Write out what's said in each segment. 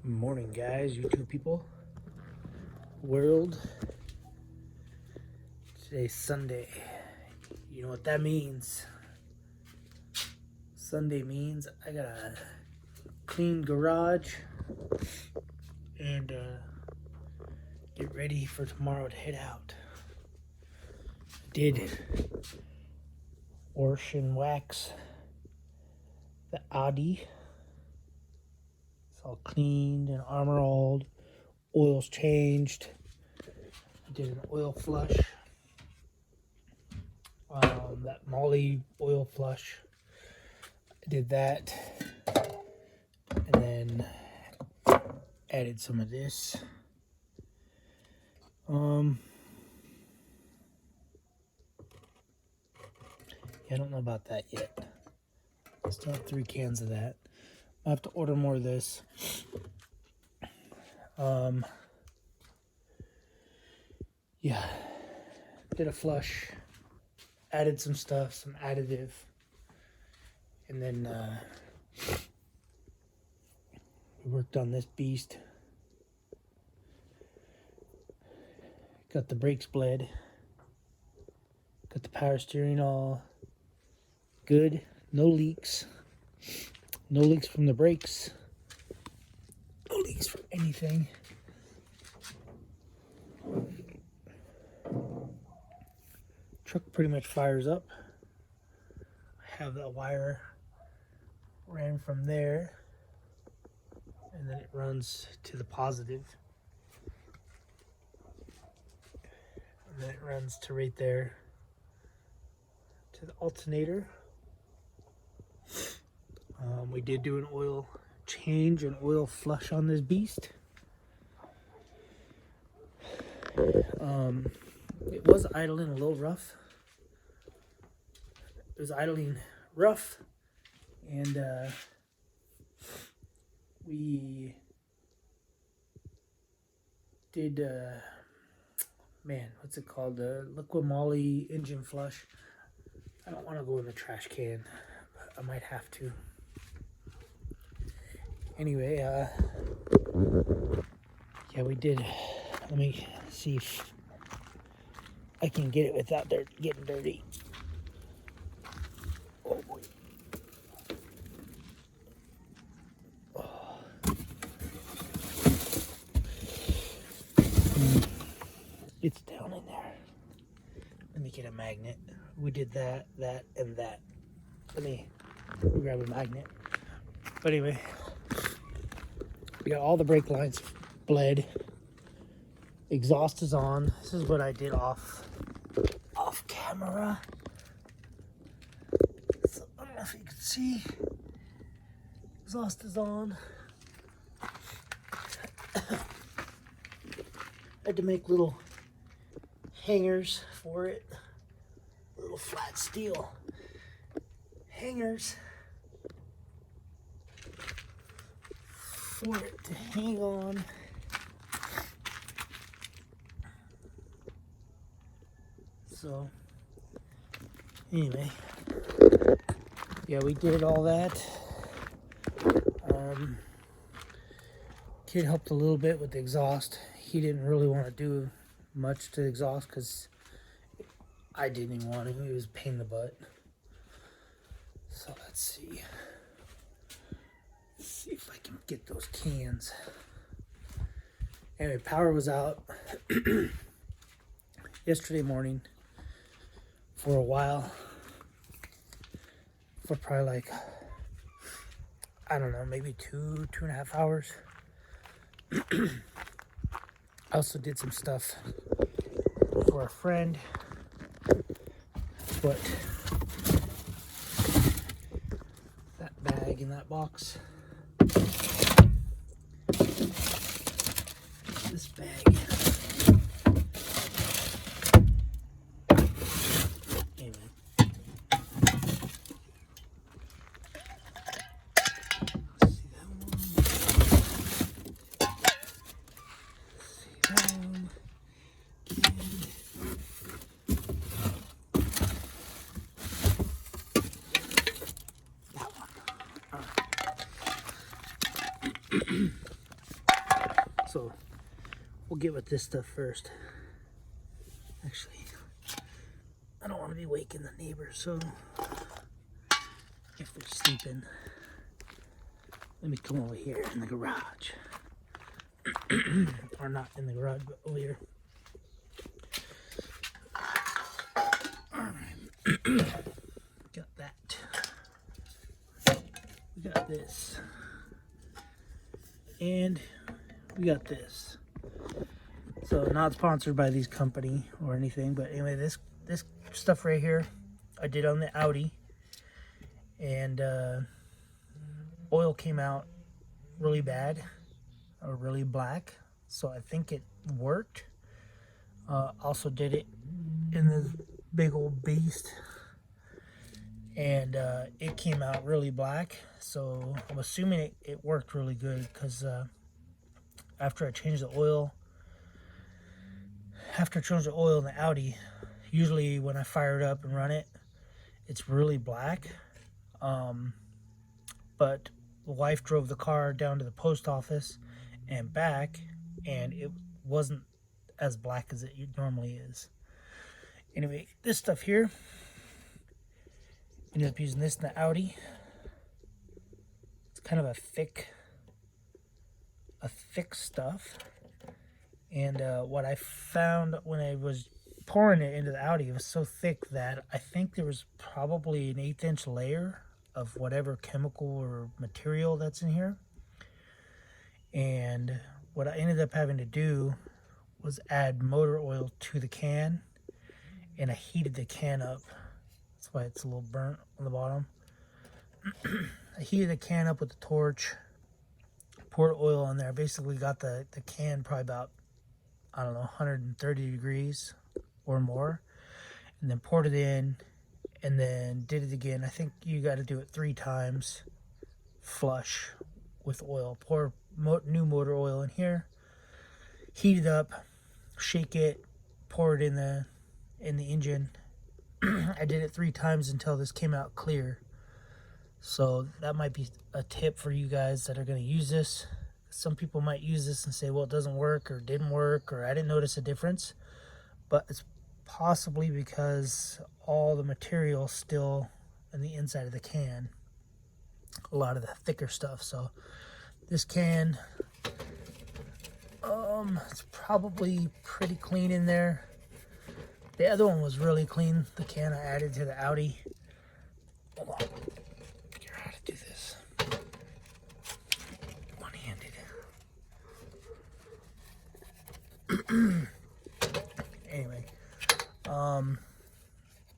Morning, guys, you two people. World. Today's Sunday. You know what that means? Sunday means I gotta clean garage and get ready for tomorrow to head out. I did wash and wax the Audi. It's all cleaned and armor-alled. Oil's changed. I did an oil flush. That Molly oil flush. I did that. And then added some of this. Yeah, I don't know about that yet. I still have 3 cans of that. I have to order more of this. Yeah, did a flush, added some stuff, some additive, and then we worked on this beast. Got the brakes bled, got the power steering all good, no leaks from the brakes, no leaks from anything. Truck pretty much fires up. I have that wire ran from there and then it runs to the positive, and then it runs to right there to the alternator. We did do an oil change, an oil flush on this beast. It was idling a little rough. It was idling rough, and we did, man, what's it called? The liquid moly engine flush. I don't want to go in the trash can, but I might have to. Anyway, yeah, we did. Let me see if I can get it without getting dirty. Oh boy. Oh. It's down in there. Let me get a magnet. We did that, and that. Let me grab a magnet. But anyway, we got all the brake lines bled. Exhaust is on. This is what I did off camera. So, I don't know if you can see. Exhaust is on. I had to make little hangers for it. Little flat steel hangers for it to hang on. So, anyway, yeah, we did all that. Kid helped a little bit with the exhaust. He didn't really want to do much to the exhaust because I didn't even want to. It was a pain in the butt. So let's see. Let's see if I can get those cans. Anyway, power was out yesterday morning for a while. For probably like, I don't know, maybe 2.5 hours. I also did some stuff for a friend. Put that bag in that box. This bag. Anyway. See that one? See that one? That one. All right. So we'll get with this stuff first. Actually, I don't want to be waking the neighbors, so if they're sleeping, let me come over here in the garage. Or not in the garage, but over here. Alright. Got that. We got this. And we got this. So not sponsored by these company or anything, but anyway, this stuff right here I did on the Audi, and oil came out really bad or really black, so I think it worked. Also did it in this big old beast, and it came out really black, so I'm assuming it worked really good, because after I changed the oil in the Audi, usually when I fire it up and run it, it's really black. But the wife drove the car down to the post office and back, and it wasn't as black as it normally is. Anyway, this stuff here, ended up using this in the Audi. It's kind of a thick stuff. And what I found when I was pouring it into the Audi, it was so thick that I think there was probably an 1/8 layer of whatever chemical or material that's in here. And what I ended up having to do was add motor oil to the can, and I heated the can up. That's why it's a little burnt on the bottom. I heated the can up with the torch, poured oil on there, basically got the can probably about, I don't know, 130 degrees or more, and then poured it in, and then did it again. I think you got to do it 3 times, flush with oil. Pour new motor oil in here, heat it up, shake it, pour it in the engine. I did it 3 times until this came out clear. So that might be a tip for you guys that are going to use this. Some people might use this and say, well, it doesn't work, or didn't work, or I didn't notice a difference. But it's possibly because all the material still in the inside of the can, a lot of the thicker stuff. So this can, it's probably pretty clean in there. The other one was really clean, the can I added to the Audi. Hold on, figure out how to do this one-handed. Anyway,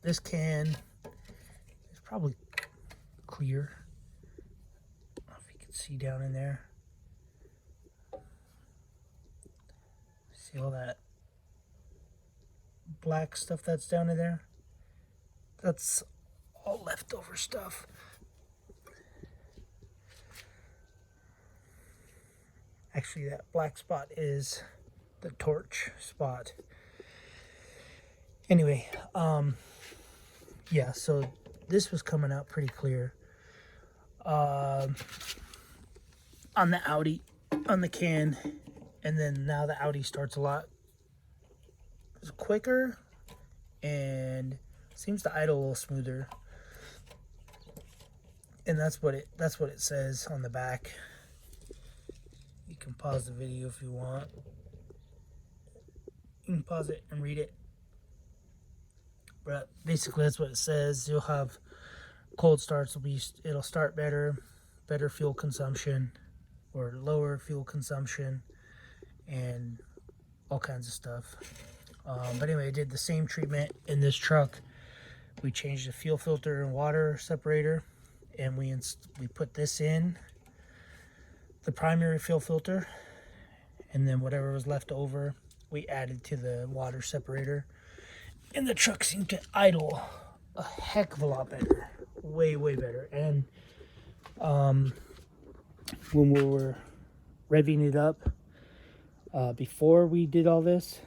this can is probably clear. I don't know if you can see down in there. See all that black stuff that's down in there? That's all leftover stuff. Actually, that black spot is the torch spot. Anyway, yeah, so this was coming out pretty clear. On the Audi, on the can, and then now the Audi starts a lot quicker and seems to idle a little smoother. And that's what it says on the back. You can pause the video if you want. You can pause it and read it. But basically that's what it says. You'll have cold starts, it'll start better fuel consumption, or lower fuel consumption, and all kinds of stuff. But anyway, I did the same treatment in this truck. We changed the fuel filter and water separator, and we put this in the primary fuel filter, and then whatever was left over we added to the water separator, and the truck seemed to idle a heck of a lot better, way better. And when we were revving it up, before we did all this,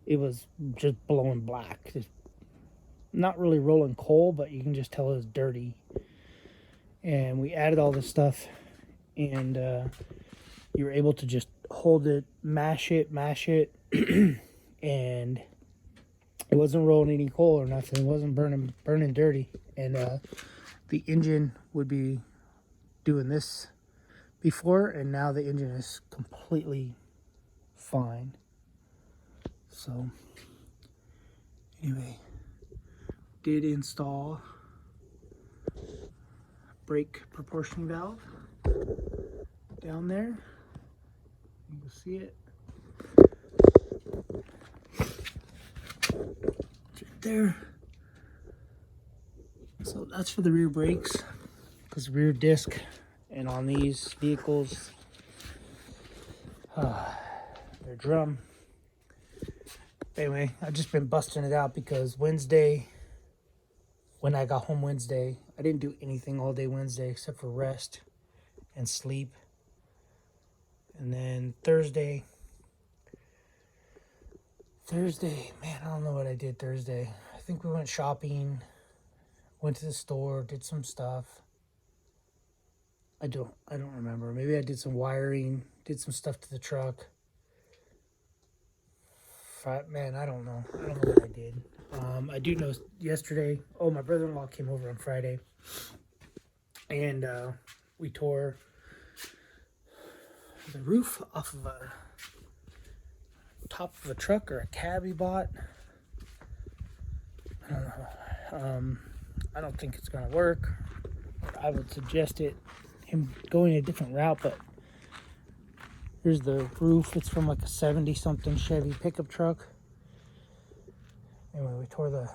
it was just blowing black, just not really rolling coal, but you can just tell it was dirty. And we added all this stuff, and you were able to just hold it, mash it, and it wasn't rolling any coal or nothing. It wasn't burning dirty, and the engine would be doing this before, and now the engine is completely fine. So anyway, did install brake proportioning valve down there. You can see it. It's right there. So that's for the rear brakes, because rear disc, and on these vehicles, they're drum. Anyway, I've just been busting it out because Wednesday, when I got home Wednesday, I didn't do anything all day Wednesday except for rest and sleep. And then Thursday, man, I don't know what I did Thursday. I think we went shopping, went to the store, did some stuff. I don't remember. Maybe I did some wiring, did some stuff to the truck. Man, I don't know. I don't know what I did. I do know yesterday, my brother-in-law came over on Friday, and we tore the roof off of a top of a truck or a cab he bought. I don't know. I don't think it's gonna work. I would suggest him going a different route, but here's the roof. It's from like a 70-something Chevy pickup truck. Anyway, we tore the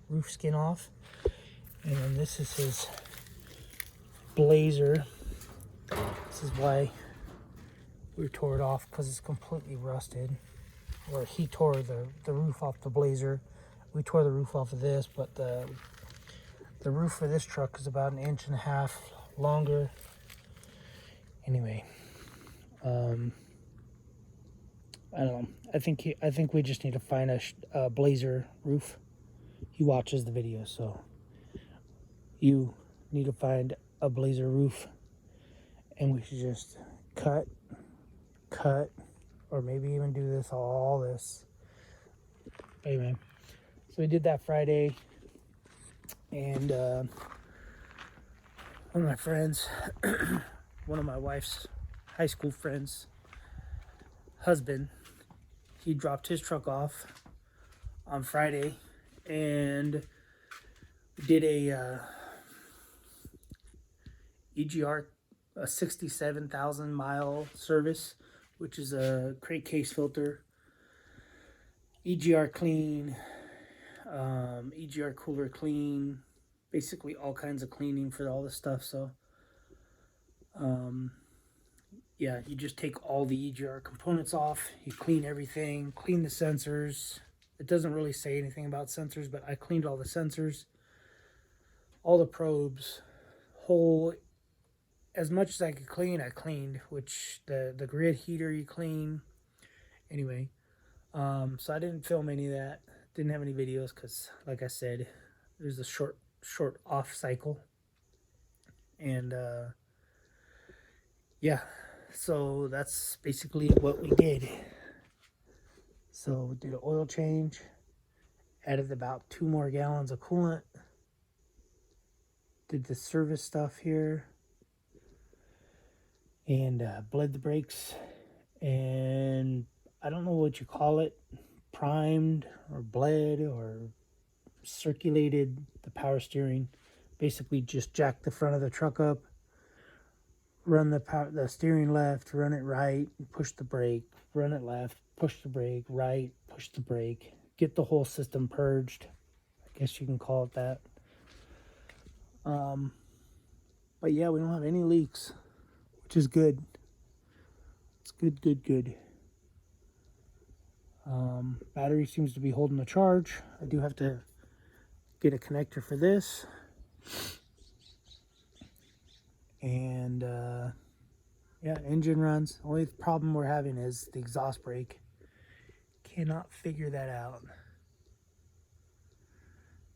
roof skin off, and then this is his Blazer. This is why we tore it off, because it's completely rusted. Or he tore the roof off the Blazer. We tore the roof off of this, but the roof for this truck is about 1.5 inches longer. Anyway, I don't know. I think we just need to find a Blazer roof. He watches the video, so you need to find a Blazer roof, and we should just cut, or maybe even do all this. Anyway, so we did that Friday, and one of my friends, one of my wife's high school friends' husband, he dropped his truck off on Friday, and did a EGR, a 67,000 mile service, which is a crate case filter, EGR clean, EGR cooler clean, basically all kinds of cleaning for all this stuff. So yeah, you just take all the EGR components off, you clean everything, clean the sensors. It doesn't really say anything about sensors, but I cleaned all the sensors, all the probes, as much as I could clean, I cleaned, which the grid heater you clean. Anyway, so I didn't film any of that, didn't have any videos, because like I said, there's a short off cycle. And yeah, so that's basically what we did. So we did an oil change, added about 2 more gallons of coolant, did the service stuff here, and bled the brakes, and I don't know what you call it, primed or bled or circulated the power steering. Basically just jack the front of the truck up, run the steering left, run it right, push the brake, run it left, push the brake, right, push the brake, get the whole system purged. I guess you can call it that. But yeah, we don't have any leaks, which is good. It's good. Battery seems to be holding the charge. I do have to get a connector for this. And yeah, engine runs. Only problem we're having is the exhaust brake. Cannot figure that out.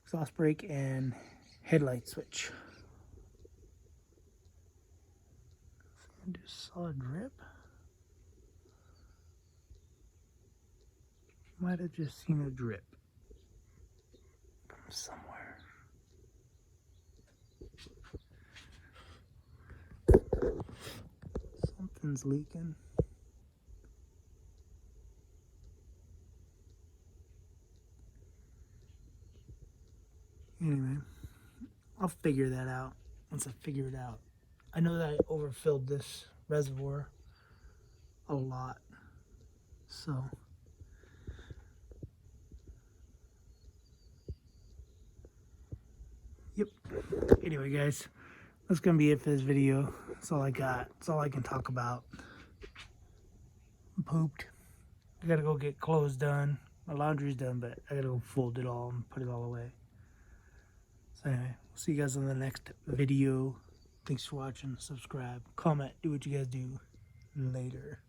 Exhaust brake and headlight switch. I just saw a drip. Might have just seen a drip from somewhere. Something's leaking. Anyway, I'll figure that out once I figure it out. I know that I overfilled this reservoir a lot, so yep. Anyway, guys, that's gonna be it for this video. That's all I got. That's all I can talk about. I'm pooped. I gotta go get clothes done. My laundry's done, but I gotta go fold it all and put it all away. So anyway, we'll see you guys on the next video. Thanks for watching. Subscribe, comment, do what you guys do. Later.